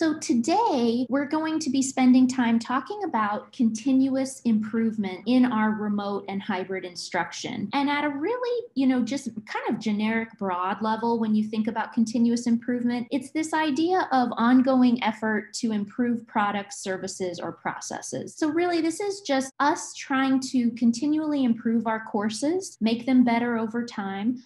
So today we're going to be spending time talking about continuous improvement in our remote and hybrid instruction. And at a really, just kind of generic broad level, when you think about continuous improvement, it's this idea of ongoing effort to improve products, services, or processes. So really, this is just us trying to continually improve our courses, make them better over time.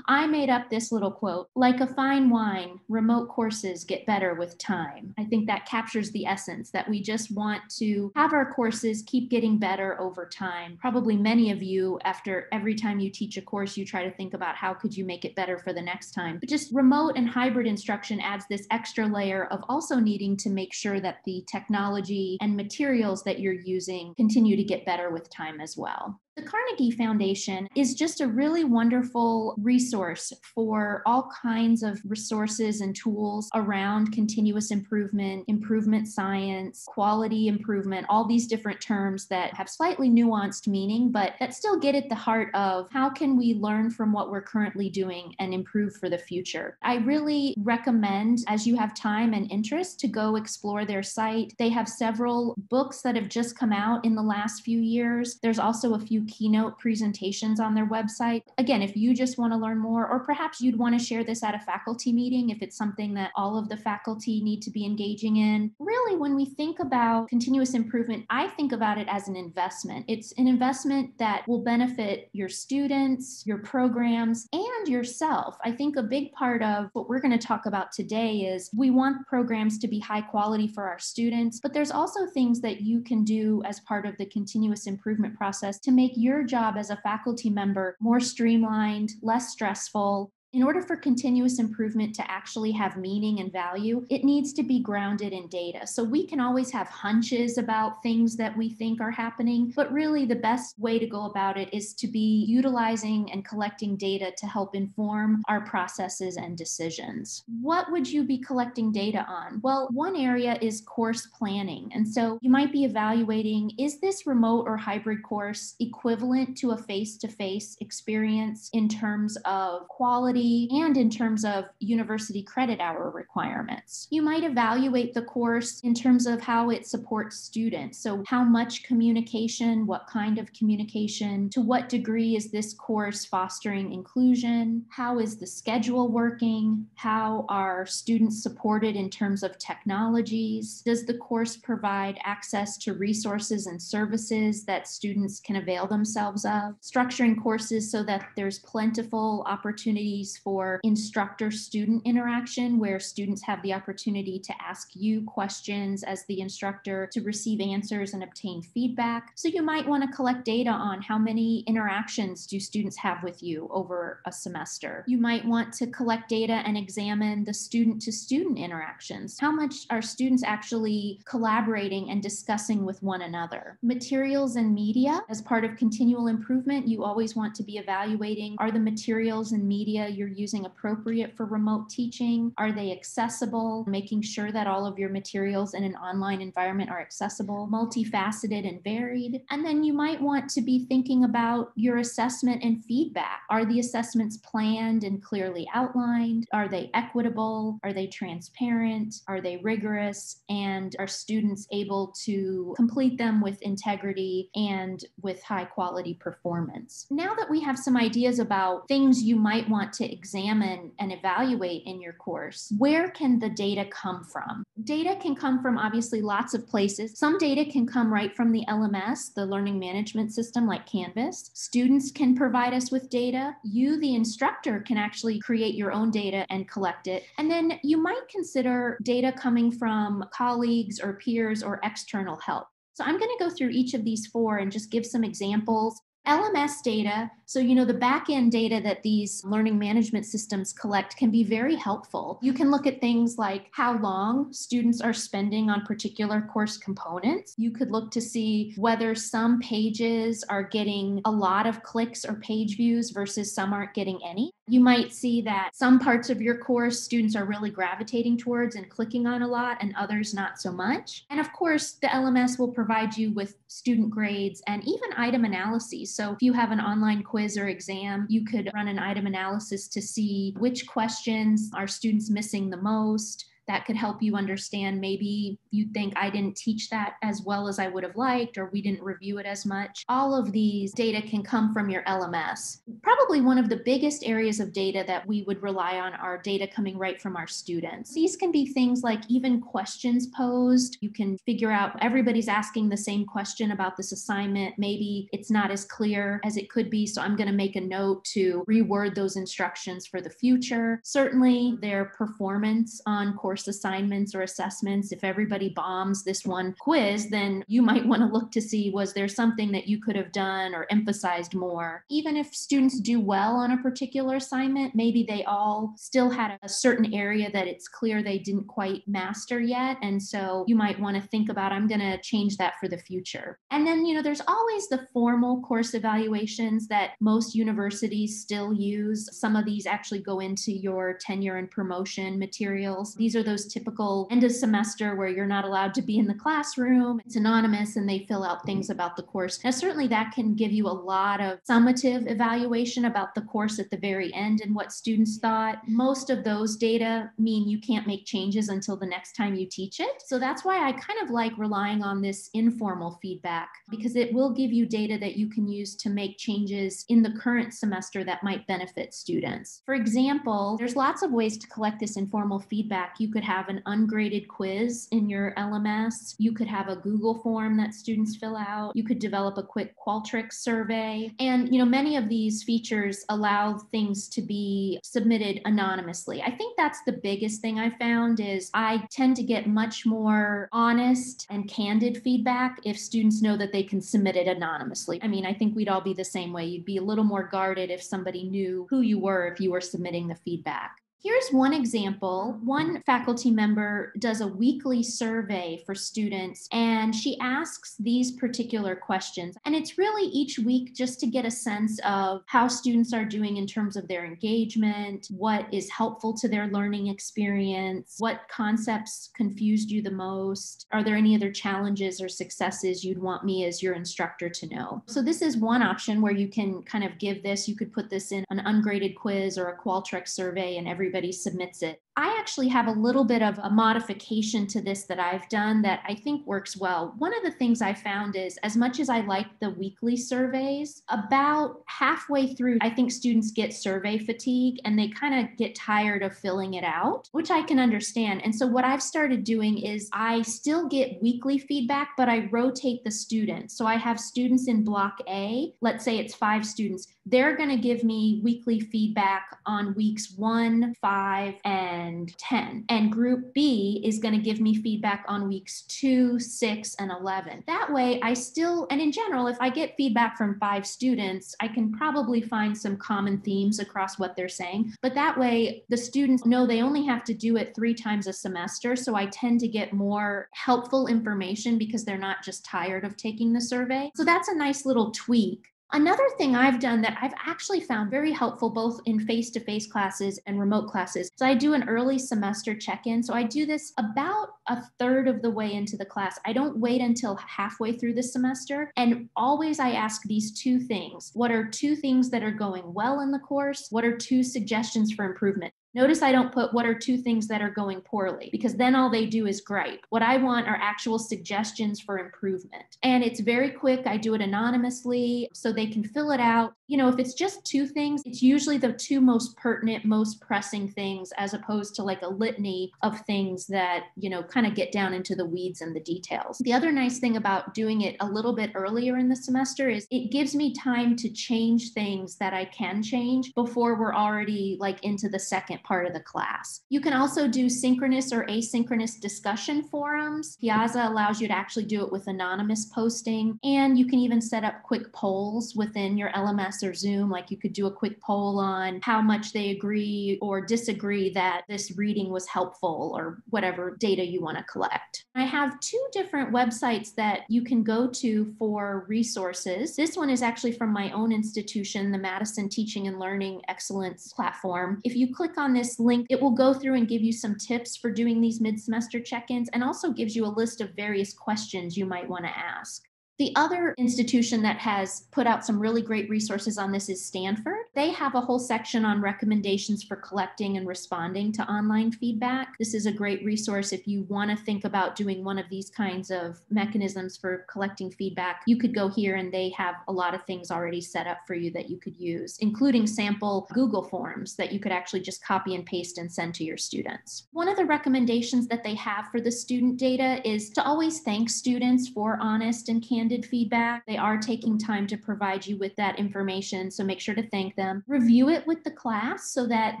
I made up this little quote, like a fine wine, remote courses get better with time. I think that captures the essence that we just want to have our courses keep getting better over time. Probably many of you, after every time you teach a course, you try to think about how could you make it better for the next time. But just remote and hybrid instruction adds this extra layer of also needing to make sure that the technology and materials that you're using continue to get better with time as well. The Carnegie Foundation is just a really wonderful resource for all kinds of resources and tools around continuous improvement, improvement science, quality improvement, all these different terms that have slightly nuanced meaning, but that still get at the heart of how can we learn from what we're currently doing and improve for the future. I really recommend, as you have time and interest, to go explore their site. They have several books that have just come out in the last few years. There's also a few keynote presentations on their website. Again, if you just want to learn more, or perhaps you'd want to share this at a faculty meeting if it's something that all of the faculty need to be engaging in. Really, when we think about continuous improvement, I think about it as an investment. It's an investment that will benefit your students, your programs, and yourself. I think a big part of what we're going to talk about today is we want programs to be high quality for our students, but there's also things that you can do as part of the continuous improvement process to make your job as a faculty member more streamlined, less stressful. In order for continuous improvement to actually have meaning and value, it needs to be grounded in data. So we can always have hunches about things that we think are happening, but really the best way to go about it is to be utilizing and collecting data to help inform our processes and decisions. What would you be collecting data on? Well, one area is course planning. And so you might be evaluating, is this remote or hybrid course equivalent to a face-to-face experience in terms of quality and in terms of university credit hour requirements? You might evaluate the course in terms of how it supports students. So how much communication, what kind of communication, to what degree is this course fostering inclusion? How is the schedule working? How are students supported in terms of technologies? Does the course provide access to resources and services that students can avail themselves of? Structuring courses so that there's plentiful opportunities for instructor-student interaction, where students have the opportunity to ask you questions as the instructor, to receive answers and obtain feedback. So you might want to collect data on how many interactions do students have with you over a semester. You might want to collect data and examine the student-to-student interactions. How much are students actually collaborating and discussing with one another? Materials and media. As part of continual improvement, you always want to be evaluating, are the materials and media you're using appropriate for remote teaching? Are they accessible? Making sure that all of your materials in an online environment are accessible, multifaceted, and varied. And then you might want to be thinking about your assessment and feedback. Are the assessments planned and clearly outlined? Are they equitable? Are they transparent? Are they rigorous? And are students able to complete them with integrity and with high quality performance? Now that we have some ideas about things you might want to examine and evaluate in your course, where can the data come from? Data can come from obviously lots of places. Some data can come right from the LMS, the learning management system like Canvas. Students can provide us with data. You, the instructor, can actually create your own data and collect it. And then you might consider data coming from colleagues or peers or external help. So I'm going to go through each of these four and just give some examples. LMS data, so the back-end data that these learning management systems collect can be very helpful. You can look at things like how long students are spending on particular course components. You could look to see whether some pages are getting a lot of clicks or page views versus some aren't getting any. You might see that some parts of your course students are really gravitating towards and clicking on a lot, and others not so much. And of course, the LMS will provide you with student grades and even item analyses. So if you have an online quiz or exam, you could run an item analysis to see which questions are students missing the most. that could help you understand. Maybe you think I didn't teach that as well as I would have liked, or we didn't review it as much. All of these data can come from your LMS. Probably one of the biggest areas of data that we would rely on are data coming right from our students. These can be things like even questions posed. You can figure out everybody's asking the same question about this assignment. Maybe it's not as clear as it could be, so I'm going to make a note to reword those instructions for the future. Certainly their performance on course assignments or assessments. If everybody bombs this one quiz, then you might want to look to see, was there something that you could have done or emphasized more? Even if students do well on a particular assignment, maybe they all still had a certain area that it's clear they didn't quite master yet. And so you might want to think about, I'm going to change that for the future. And then, there's always the formal course evaluations that most universities still use. Some of these actually go into your tenure and promotion materials. These are those typical end of semester where you're not allowed to be in the classroom. It's anonymous and they fill out things about the course. Now, certainly that can give you a lot of summative evaluation about the course at the very end and what students thought. Most of those data mean you can't make changes until the next time you teach it. So that's why I kind of like relying on this informal feedback, because it will give you data that you can use to make changes in the current semester that might benefit students. For example, there's lots of ways to collect this informal feedback. You could have an ungraded quiz in your LMS. You could have a Google form that students fill out. You could develop a quick Qualtrics survey. And, many of these features allow things to be submitted anonymously. I think that's the biggest thing I found is I tend to get much more honest and candid feedback if students know that they can submit it anonymously. I think we'd all be the same way. You'd be a little more guarded if somebody knew who you were if you were submitting the feedback. Here's one example. One faculty member does a weekly survey for students, and she asks these particular questions. And it's really each week just to get a sense of how students are doing in terms of their engagement, what is helpful to their learning experience, what concepts confused you the most, are there any other challenges or successes you'd want me as your instructor to know? So this is one option where you can kind of give this. You could put this in an ungraded quiz or a Qualtrics survey, and everybody submits it. I actually have a little bit of a modification to this that I've done that I think works well. One of the things I found is, as much as I like the weekly surveys, about halfway through, I think students get survey fatigue and they kind of get tired of filling it out, which I can understand. And so what I've started doing is I still get weekly feedback, but I rotate the students. So I have students in block A, let's say it's 5 students. They're going to give me weekly feedback on weeks 1, 5, and 10. And group B is going to give me feedback on weeks 2, 6, and 11. That way I still, and in general, if I get feedback from 5 students, I can probably find some common themes across what they're saying. But that way the students know they only have to do it 3 times a semester. So I tend to get more helpful information because they're not just tired of taking the survey. So that's a nice little tweak. Another thing I've done that I've actually found very helpful both in face-to-face classes and remote classes. So I do an early semester check-in. So I do this about a third of the way into the class. I don't wait until halfway through the semester. And always I ask these 2 things. What are 2 things that are going well in the course? What are 2 suggestions for improvement? Notice I don't put what are 2 things that are going poorly, because then all they do is gripe. What I want are actual suggestions for improvement. And it's very quick. I do it anonymously so they can fill it out. If it's just 2 things, it's usually the 2 most pertinent, most pressing things, as opposed to like a litany of things that, kind of get down into the weeds and the details. The other nice thing about doing it a little bit earlier in the semester is it gives me time to change things that I can change before we're already like into the second part of the class. You can also do synchronous or asynchronous discussion forums. Piazza allows you to actually do it with anonymous posting, and you can even set up quick polls within your LMS or Zoom. Like you could do a quick poll on how much they agree or disagree that this reading was helpful or whatever data you want to collect. I have 2 different websites that you can go to for resources. This one is actually from my own institution, the Madison Teaching and Learning Excellence Platform. If you click on this link, it will go through and give you some tips for doing these mid-semester check-ins, and also gives you a list of various questions you might want to ask. The other institution that has put out some really great resources on this is Stanford. They have a whole section on recommendations for collecting and responding to online feedback. This is a great resource if you want to think about doing one of these kinds of mechanisms for collecting feedback. You could go here and they have a lot of things already set up for you that you could use, including sample Google Forms that you could actually just copy and paste and send to your students. One of the recommendations that they have for the student data is to always thank students for honest and candid feedback. They are taking time to provide you with that information, so make sure to thank them. Review it with the class so that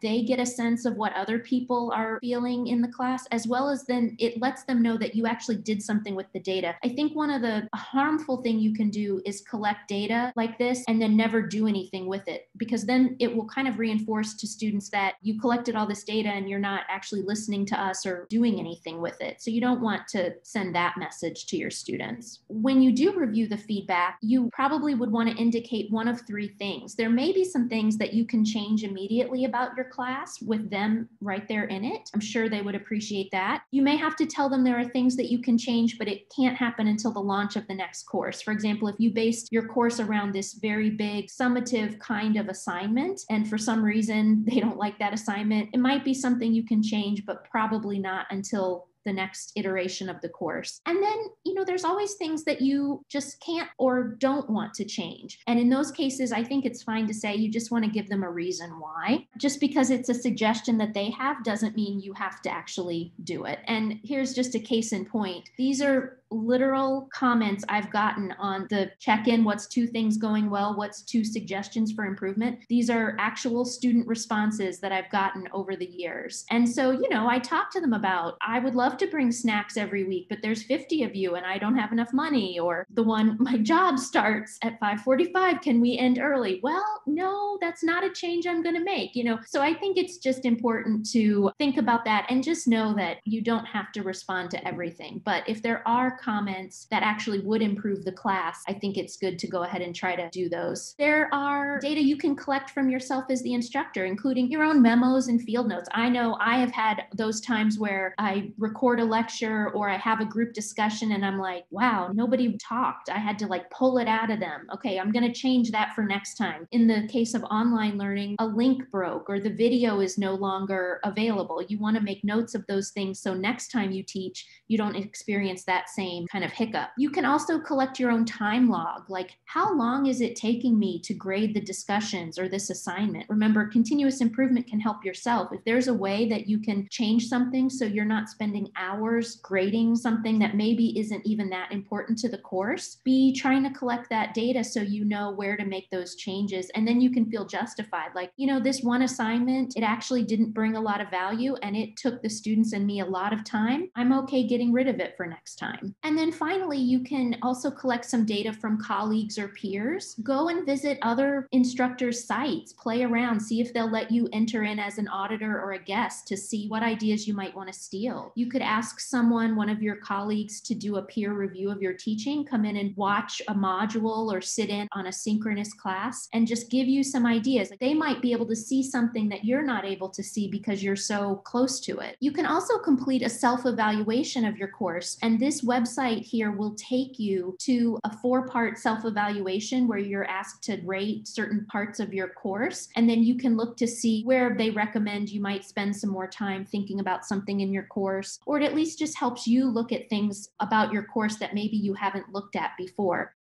they get a sense of what other people are feeling in the class, as well as then it lets them know that you actually did something with the data. I think one of the harmful thing you can do is collect data like this and then never do anything with it, because then it will kind of reinforce to students that you collected all this data and you're not actually listening to us or doing anything with it. So you don't want to send that message to your students. When you do review the feedback, you probably would want to indicate one of three things. There may be some things that you can change immediately about your class with them right there in it. I'm sure they would appreciate that. You may have to tell them there are things that you can change, but it can't happen until the launch of the next course. For example, if you based your course around this very big summative kind of assignment, and for some reason they don't like that assignment, it might be something you can change, but probably not until the next iteration of the course. And then, there's always things that you just can't or don't want to change. And in those cases, I think it's fine to say you just want to give them a reason why. Just because it's a suggestion that they have doesn't mean you have to actually do it. And here's just a case in point. These are literal comments I've gotten on the check-in, what's two things going well, what's two suggestions for improvement. These are actual student responses that I've gotten over the years. And so, I talk to them about, I would love to bring snacks every week, but there's 50 of you and I don't have enough money. Or the one, my job starts at 5:45, can we end early? Well, no, that's not a change I'm going to make, So I think it's just important to think about that and just know that you don't have to respond to everything. But if there are comments that actually would improve the class, I think it's good to go ahead and try to do those. There are data you can collect from yourself as the instructor, including your own memos and field notes. I know I have had those times where I record a lecture or I have a group discussion and I'm like, wow, nobody talked. I had to pull it out of them. Okay, I'm going to change that for next time. In the case of online learning, a link broke or the video is no longer available. You want to make notes of those things so next time you teach, you don't experience that same kind of hiccup. You can also collect your own time log, like how long is it taking me to grade the discussions or this assignment? Remember, continuous improvement can help yourself. If there's a way that you can change something so you're not spending hours grading something that maybe isn't even that important to the course, be trying to collect that data so you know where to make those changes. And then you can feel justified. This one assignment, it actually didn't bring a lot of value and it took the students and me a lot of time. I'm okay getting rid of it for next time. And then finally, you can also collect some data from colleagues or peers. Go and visit other instructors' sites, play around, see if they'll let you enter in as an auditor or a guest to see what ideas you might want to steal. You could ask someone, one of your colleagues, to do a peer review of your teaching, come in and watch a module or sit in on a synchronous class and just give you some ideas. They might be able to see something that you're not able to see because you're so close to it. You can also complete a self-evaluation of your course, and this website here will take you to a 4-part self-evaluation where you're asked to rate certain parts of your course, and then you can look to see where they recommend you might spend some more time thinking about something in your course, or it at least just helps you look at things about your course that maybe you haven't looked at before.